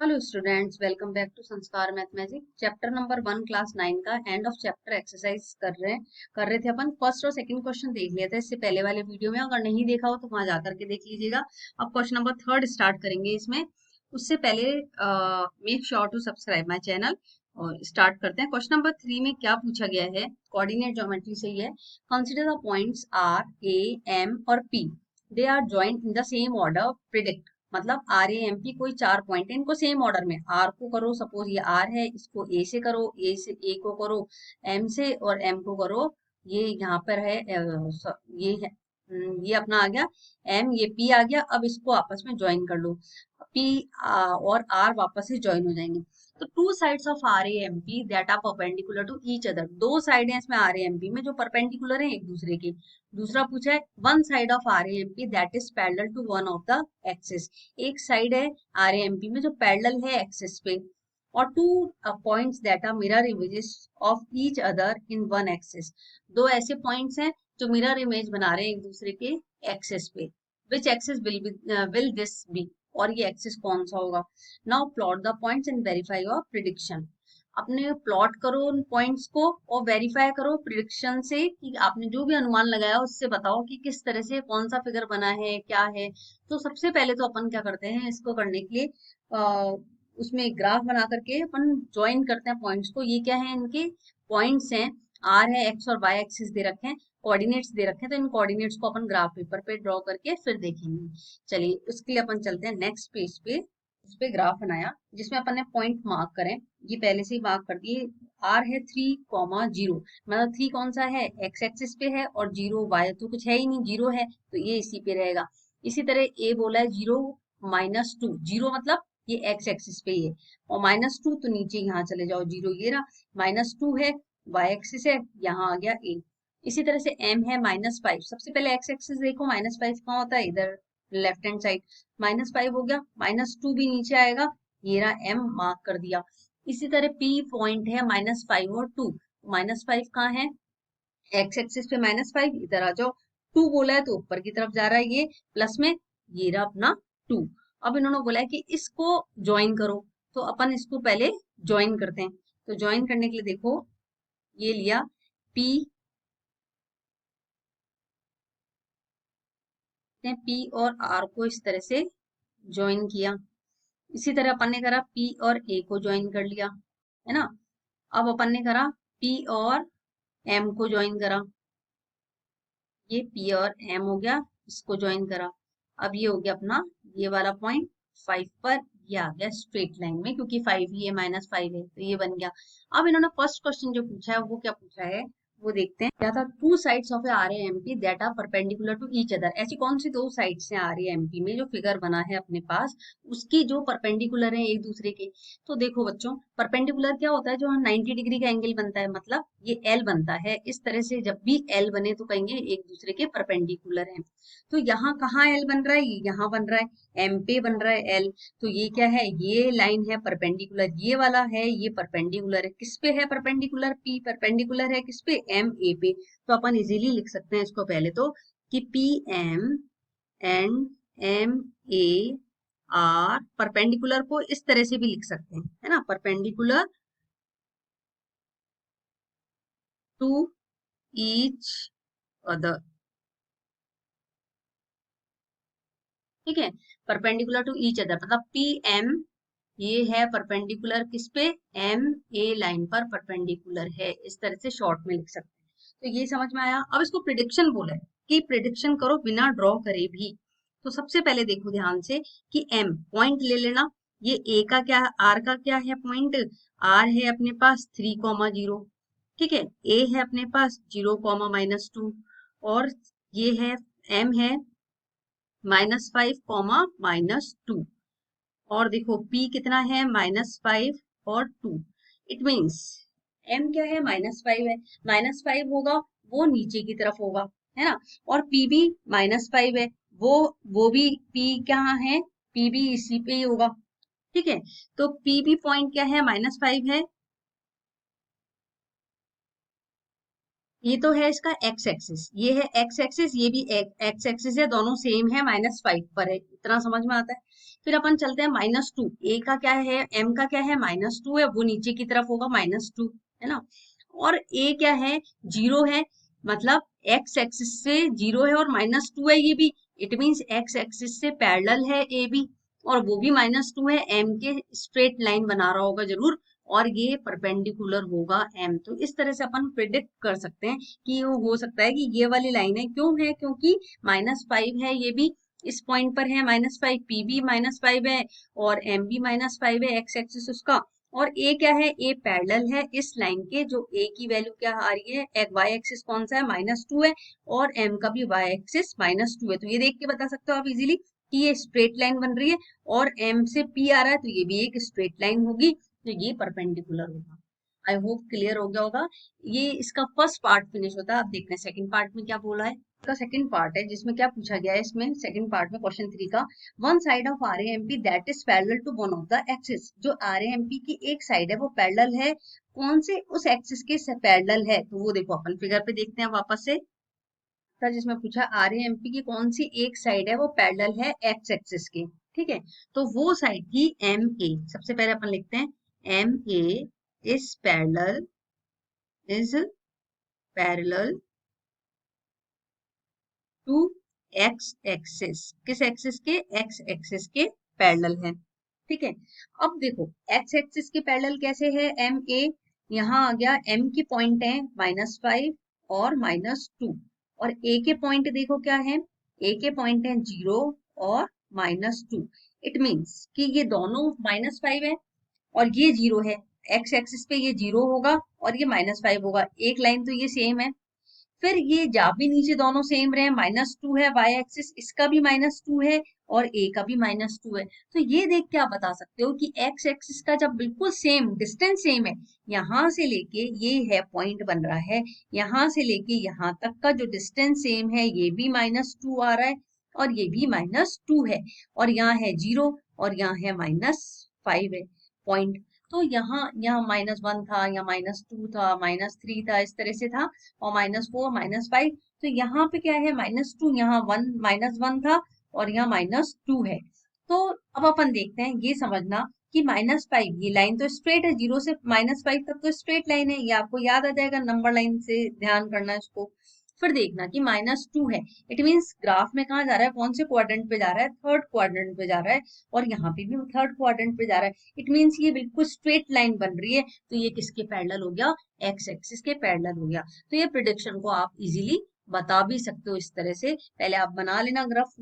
Hello students, welcome back to Sanskar mathematics. Chapter number 1 class 9 का end of chapter exercise कर रहे थे अपन। फर्स्ट और सेकंड क्वेश्चन देख लिया था इससे पहले वाले वीडियो में, अगर नहीं देखा हो तो वहां जाकर के देख लीजिएगा। अब क्वेश्चन नंबर 3 स्टार्ट करेंगे इसमें। उससे पहले make sure to subscribe my channel. और स्टार्ट करते हैं। क्वेश्चन नंबर 3 में क्या पूछा गया है, कोऑर्डिनेट ज्योमेट्री से ही है। Consider the points R, A, M और P, they are joint in the same order, predict. मतलब आर ए एम पी कोई 4 पॉइंट है, इनको सेम ऑर्डर में, आर को करो, सपोज ये आर है, इसको ए से करो, ए को करो एम से, और एम को करो, ये यहाँ पर है ये है, ये अपना आ गया एम, ये पी आ गया। अब इसको आपस में ज्वाइन कर लो, पी और आर वापस से ज्वाइन हो जाएंगे। तो two sides of R A M P that are perpendicular to each other, दो साइड है इसमें आर ए एम पी में जो परपेंडिकुलर है एक दूसरे के। दूसरा पूछा है one side of R A M P that is parallel to one of the axis, एक साइड है आर ए एम पी में जो पैरेलल है एक्सिस पे। और two points that are mirror images of each other in one axis, दो ऐसे points हैं जो मिरर इमेज बना रहे हैं एक दूसरे के एक्सिस पे। Which axis will this be, और ये एक्सिस कौन सा होगा। Now plot the points and verify your prediction. अपने प्लॉट करो उन पॉइंट्स को और वेरीफाई करो प्रिडिक्शन से, कि आपने जो भी अनुमान लगाया उससे बताओ कि किस तरह से कौन सा फिगर बना है, क्या है। तो सबसे पहले तो अपन क्या करते हैं, इसको करने के लिए उसमें एक ग्राफ बना करके अपन ज्वाइन करते हैं पॉइंट्स को। ये क्या है, इनके पॉइंट्स हैं, आर है, एक्स और वाई एक्सिस दे रखे हैं, कोऑर्डिनेट्स दे रखे हैं। तो इन कोऑर्डिनेट्स को अपन ग्राफ पेपर पे ड्रॉ करके फिर देखेंगे। चलिए उसके लिए अपन चलते हैं नेक्स्ट पेज पे। इस पे ग्राफ बनाया जिसमें अपन ने पॉइंट मार्क करें, ये पहले से ही मार्क कर दिए। आर है 3,0, मतलब 3 कौन सा है, एक्स एक्सिस पे है, और 0 वाई तो कुछ है ही नहीं, 0 है तो ये इसी पे रहेगा। इसी तरह ए बोला है 0, -2, 0 मतलब ये एक्स एक्सिस पे ही है, और -2 तो नीचे यहाँ चले जाओ, 0 ये रहा, -2 है, वाई एक्सिस है, यहाँ आ गया ए। इसी तरह से एम है -5, सबसे पहले एक्स एक्सिस देखो, -5 कहाँ होता है, इधर लेफ्ट हैंड साइड, -5 हो गया, -2 भी नीचे आएगा, ये रहा एम, मार्क कर दिया। इसी तरह पी पॉइंट है -5 और 2, -5 कहाँ है, एक्स एक्सिस पे -5, इधर आ जाओ, 2 बोला है तो ऊपर की तरफ जा रहा है ये प्लस में, ये रहा अपना 2। अब इन्होंने बोला है कि इसको ज्वाइन करो, तो अपन इसको पहले ज्वाइन करते हैं। तो ज्वाइन करने के लिए देखो, ये लिया पी, पी और आर को इस तरह से ज्वाइन किया। इसी तरह अपन ने करा पी और ए को ज्वाइन कर लिया, है ना। अब अपन ने करा पी और एम को ज्वाइन करा, ये पी और एम हो गया, इसको ज्वाइन करा। अब ये हो गया अपना ये वाला पॉइंट 5 पर, ये आ गया स्ट्रेट लाइन में, क्योंकि 5 ही है, -5 है तो ये बन गया। अब इन्होंने फर्स्ट क्वेश्चन जो पूछा है वो क्या पूछा है, वो देखते हैं। क्या था, two sides of A R A M P that are perpendicular to each other, ऐसी कौन सी दो साइड्स हैं आर ए एम पी में जो फिगर बना है अपने पास, उसकी जो परपेंडिकुलर है एक दूसरे के। तो देखो बच्चों, परपेंडिकुलर क्या होता है, जो 90 डिग्री का एंगल बनता है, मतलब ये एल बनता है। इस तरह से जब भी एल बने तो कहेंगे एक दूसरे के परपेंडिकुलर है। तो यहाँ कहाँ एल बन रहा है, ये यहाँ बन रहा है, एम पे बन रहा है एल। तो ये क्या है, ये लाइन है परपेंडिकुलर, ये वाला है, ये परपेंडिकुलर है, किस पे है परपेंडिकुलर, पी परपेंडिकुलर है किस पे, एम ए पे। तो अपन इजीली लिख सकते हैं इसको पहले तो, कि P M and M A R perpendicular, को इस तरह से भी लिख सकते हैं, है ना, परपेंडिकुलर टू ईच अदर। ठीक है, परपेंडिकुलर टू ईच अदर मतलब पी एम, ये है परपेंडिकुलर किस पे, एम ए लाइन पर परपेंडिकुलर है, इस तरह से शॉर्ट में लिख सकते हैं। तो ये समझ में आया। अब इसको प्रिडिक्शन बोला है कि प्रिडिक्शन करो बिना ड्रॉ करे भी। तो सबसे पहले देखो ध्यान से कि एम पॉइंट ले लेना, ये ए का क्या है, आर का क्या है पॉइंट, आर है अपने पास 3,0, ठीक है, ए है अपने पास 0,-2, और ये है एम है -5, -2। और देखो P कितना है, -5 और 2। इट मीन्स M क्या है, -5 है, -5 होगा वो नीचे की तरफ होगा, है ना। और P भी -5 है, वो भी P कहाँ है, P भी इसी पे ही होगा। ठीक है, तो P भी पॉइंट क्या है, -5 है, ये तो है इसका एक्स एक्सिस, ये है एक्स एक्सिस, ये भी एक्स एक्सिस है, दोनों सेम है, -5 पर है, इतना समझ में आता है। फिर अपन चलते हैं -2, ए का क्या है, एम का क्या है, -2 है, वो नीचे की तरफ होगा -2, है ना। और ए क्या है, 0 है, मतलब एक्स एक्सिस से 0 है और -2 है ये भी, इट मीन्स एक्स एक्सिस से पैरेलल है ए बी, और वो भी -2 है, एम के स्ट्रेट लाइन बना रहा होगा जरूर, और ये परपेंडिकुलर होगा एम। तो इस तरह से अपन प्रिडिक्ट कर सकते हैं कि वो हो सकता है कि ये वाली लाइन है, क्यों है, क्योंकि -5 है, ये भी इस पॉइंट पर है -5, पी भी -5 है और एम भी -5 है, एक्स एक्सिस उसका। और ए क्या है, ए पैरेलल है इस लाइन के, जो ए की वैल्यू क्या आ रही है, एक वाई एक्सिस कौन सा है, -2 है, और एम का भी वाई एक्सिस -2 है। तो ये देख के बता सकते हो आप इजीली कि ये स्ट्रेट लाइन बन रही है, और एम से पी आ रहा है, तो ये भी एक स्ट्रेट लाइन होगी, तो ये परपेंडिकुलर होगा। आई होप क्लियर हो गया होगा। ये इसका फर्स्ट पार्ट फिनिश होता है। अब देखते हैं सेकंड पार्ट में क्या बोला है। इसका सेकंड पार्ट है जिसमें क्या पूछा गया है, इसमें सेकंड पार्ट में क्वेश्चन 3 का, one side of RAMP that is parallel to one of the axis, जो आरएएमपी की एक साइड है वो पैरेलल है, कौन से, उस एक्सिस के पैरेलल है। तो वो देखो अपन फिगर पे देखते हैं वापस से, था जिसमें पूछा आरएएमपी की कौन सी एक साइड है वो पैरेलल है एक्स एक्सिस के, ठीक है। तो वो साइड थी एम ए, सबसे पहले अपन लिखते हैं M A is parallel, is parallel to X axis, किस एक्सिस के, एक्स एक्सिस के पैरेलल है, ठीक है। अब देखो एक्स एक्सिस के पैरेलल कैसे है एम ए, यहाँ आ गया एम की पॉइंट है -5 और -2, और ए के पॉइंट देखो क्या है, ए के पॉइंट है 0 और -2, इट मीन्स कि ये दोनों -5 है और ये 0 है, एक्स एक्सिस पे ये 0 होगा और ये -5 होगा, एक लाइन तो ये सेम है। फिर ये जा भी नीचे दोनों सेम रहे, -2 है वाई एक्सिस, इसका भी -2 है और ए का भी -2 है। तो ये देख के आप बता सकते हो कि एक्स एक्सिस का जब बिल्कुल सेम डिस्टेंस सेम है, यहाँ से लेके ये है पॉइंट बन रहा है, यहाँ से लेके यहाँ तक का जो डिस्टेंस सेम है, ये भी -2 आ रहा है और ये भी -2 है, और यहाँ है 0 और यहाँ है -5 है पॉइंट। तो यहाँ यहाँ -1 था, यहाँ -2 था, -3 था, इस तरह से था, और -4 -5, तो यहाँ पे क्या है, -2, यहाँ 1 -1 था और यहाँ -2 है। तो अब अपन देखते हैं, ये समझना कि -5 ये लाइन तो स्ट्रेट है, 0 से -5 तक तो स्ट्रेट लाइन है, ये आपको याद आ जाएगा, नंबर लाइन से ध्यान करना है इसको। फिर देखना कि -2 है, इट मीन्स ग्राफ में कहाँ जा रहा है, कौन से क्वाड्रेंट पे जा रहा है, थर्ड क्वाड्रेंट पे जा रहा है, और यहाँ पे भी थर्ड क्वाड्रेंट पे जा रहा है, इट मीन्स ये बिल्कुल स्ट्रेट लाइन बन रही है, तो ये किसके पैरेलल हो गया, एक्स एक्सिस के पैरेलल हो गया। तो ये प्रिडिक्शन को आप इजीली बता भी सकते हो इस तरह से, पहले आप बना लेना ग्राफ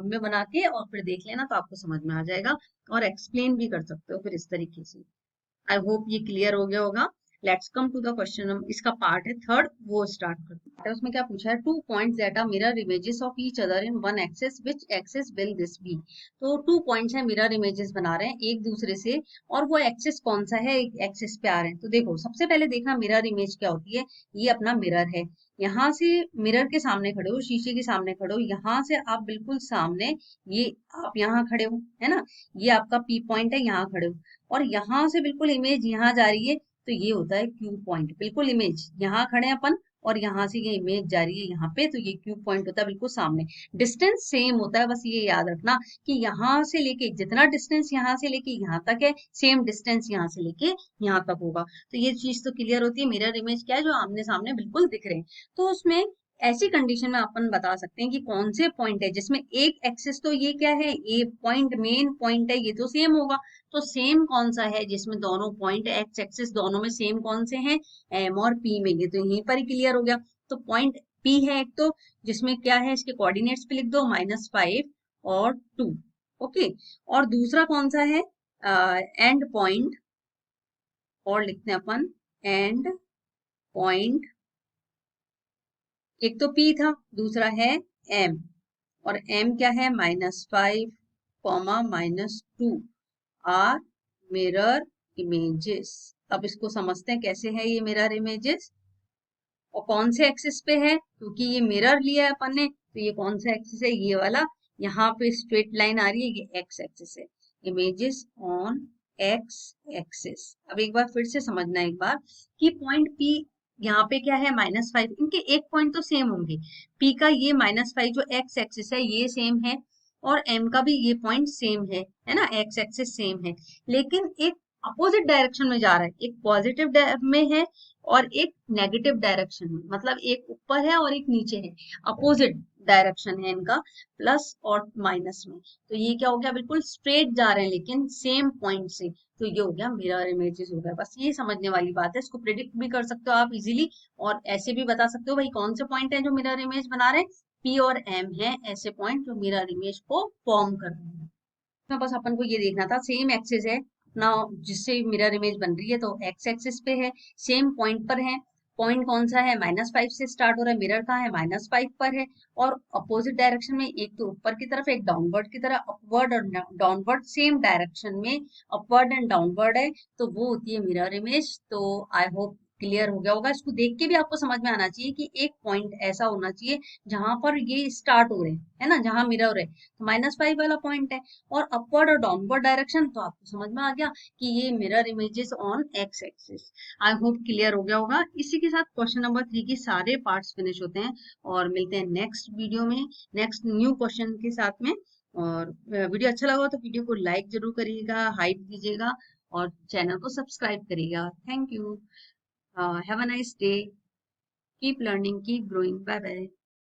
में बना के, और फिर देख लेना तो आपको समझ में आ जाएगा, और एक्सप्लेन भी कर सकते हो फिर इस तरीके से। आई होप ये क्लियर हो गया होगा। Let's come to the question, इसका पार्ट है थर्ड, वो स्टार्ट करते हैं। उसमें क्या पूछा है, two points that are mirror images of each other in one axis, which axis will this be. तो 2 पॉइंट्स है, मिरर इमेजेस बना रहे हैं एक दूसरे से, और वो एक्सिस कौन सा है, एक एक्सिस पे आ रहे हैं। तो देखो सबसे पहले देखना मिरर इमेज क्या होती है, ये अपना मिरर है, यहाँ से मिरर के सामने खड़े हो, शीशे के सामने खड़े हो, यहाँ से आप बिल्कुल सामने, ये आप यहाँ खड़े हो, है ना, ये आपका पी पॉइंट है, यहाँ खड़े हो, और यहाँ से बिल्कुल इमेज यहाँ जा रही है, तो ये होता है क्यू पॉइंट, बिल्कुल इमेज यहाँ खड़े हैं अपन, और यहाँ से ये इमेज जा रही है यहाँ पे, तो ये क्यू पॉइंट होता है बिल्कुल सामने। डिस्टेंस सेम होता है, बस ये याद रखना कि यहाँ से लेके जितना डिस्टेंस यहाँ से लेके यहाँ तक है, सेम डिस्टेंस यहाँ से लेके यहाँ तक होगा। तो ये चीज तो क्लियर होती है, मिरर इमेज क्या है, जो आमने सामने बिल्कुल दिख रहे हैं। तो उसमें ऐसी कंडीशन में अपन बता सकते हैं कि कौन से पॉइंट है जिसमें एक एक्सिस, तो ये क्या है, ये पॉइंट मेन पॉइंट है, ये तो सेम होगा। तो सेम कौन सा है जिसमें दोनों पॉइंट एक्स एक्सिस दोनों में सेम कौन से हैं, एम और पी में, ये तो यहीं पर ही क्लियर हो गया। तो पॉइंट पी है एक, तो जिसमें क्या है, इसके कोऑर्डिनेट्स पे लिख दो -5 और 2, ओके। और दूसरा कौन सा है, एंड पॉइंट, और लिखते हैं अपन एंड पॉइंट, एक तो P था, दूसरा है M, और M क्या है, -5, -2 आर मिरर इमेजेस। अब इसको समझते हैं कैसे है ये मिरर इमेजेस, और कौन से एक्सिस पे है, क्योंकि ये मिरर लिया है अपन ने, तो ये कौन सा एक्सिस है, ये वाला, यहाँ पे स्ट्रेट लाइन आ रही है, ये एक्स एक्सिस है, इमेजेस ऑन एक्स एक्सिस। अब एक बार फिर से समझना एक बार कि पॉइंट P यहाँ पे क्या है -5, इनके एक पॉइंट तो सेम होंगे। पी का ये -5 जो एक्स एक्सिस है ये सेम है, और एम का भी ये पॉइंट सेम है ना, एक्स एक्सिस सेम है। लेकिन एक अपोजिट डायरेक्शन में जा रहा है, एक पॉजिटिव में है और एक नेगेटिव डायरेक्शन में, मतलब एक ऊपर है और एक नीचे है, अपोजिट डायरेक्शन है इनका, प्लस और माइनस में। तो ये क्या हो गया, बिल्कुल स्ट्रेट जा रहे हैं लेकिन सेम पॉइंट से, तो ये हो गया मिरर इमेजेस हो गया। बस ये समझने वाली बात है, इसको प्रिडिक्ट भी कर सकते हो आप इजीली, और ऐसे भी बता सकते हो भाई कौन से पॉइंट है जो मिरर इमेज बना रहे हैं। पी और एम है ऐसे पॉइंट जो मिरर इमेज को फॉर्म कर रहे हैं। तो बस अपन को ये देखना था, सेम एक्सिस है ना जिससे मिरर इमेज बन रही है, तो एक्स एक्सिस पे है, सेम पॉइंट पर है। पॉइंट कौन सा है, -5 से स्टार्ट हो रहा है, मिरर कहाँ है, -5 पर है, और अपोजिट डायरेक्शन में, एक तो ऊपर की तरफ एक डाउनवर्ड की तरफ, अपवर्ड और डाउनवर्ड सेम डायरेक्शन में, अपवर्ड एंड डाउनवर्ड है, तो वो होती है मिरर इमेज। तो आई होप क्लियर हो गया होगा। इसको देख के भी आपको समझ में आना चाहिए कि एक पॉइंट ऐसा होना चाहिए जहां पर ये स्टार्ट हो रहे हैं, है ना, जहां मिरर है, तो -5 वाला पॉइंट है, और अपवर्ड और डाउनवर्ड डायरेक्शन, तो आपको समझ में आ गया कि ये mirror images on x axis. I hope clear हो गया होगा। इसी के साथ क्वेश्चन नंबर 3 के सारे पार्ट्स फिनिश होते हैं, और मिलते हैं नेक्स्ट वीडियो में, नेक्स्ट न्यू क्वेश्चन के साथ में। और वीडियो अच्छा लगा तो वीडियो को लाइक जरूर करिएगा, हाइप कीजिएगा, और चैनल को सब्सक्राइब करिएगा। Thank you, have a nice day, keep learning, keep growing, bye bye.